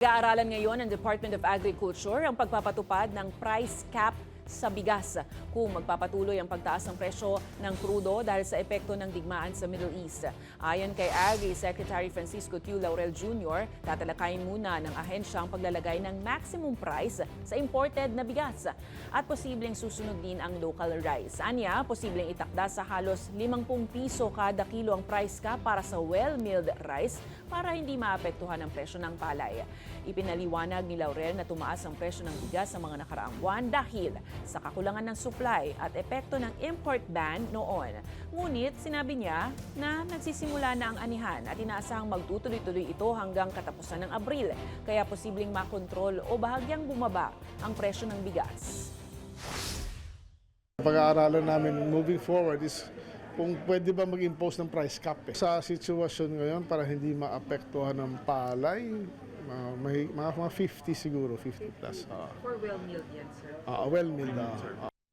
Pag-aaralan ngayon ng Department of Agriculture ang pagpapatupad ng price cap sa bigas kung magpapatuloy ang pagtaas ng presyo ng krudo dahil sa epekto ng digmaan sa Middle East. Ayon kay Agri Secretary Francisco Q. Laurel Jr., tatalakayin muna ng ahensya ang paglalagay ng maximum price sa imported na bigas at posibleng susunod din ang local rice. Anya, posibleng itakda sa halos 50 piso kada kilo ang price cap para sa well-milled rice para hindi maapektuhan ang presyo ng palay. Ipinaliwanag ni Laurel na tumaas ang presyo ng bigas sa mga nakaraang buwan dahil sa kakulangan ng supply at epekto ng import ban noon. Ngunit sinabi niya na nagsisimula na ang anihan at inaasahang magtutuloy-tuloy ito hanggang katapusan ng Abril, kaya posibleng makontrol o bahagyang bumaba ang presyo ng bigas. Pag-aaralan namin moving forward is kung pwede ba mag-impose ng price cap. Sa sitwasyon ngayon para hindi maapektuhan ng palay, mga 50 siguro, 50 plus. For well-milled yan, sir? Well-milled.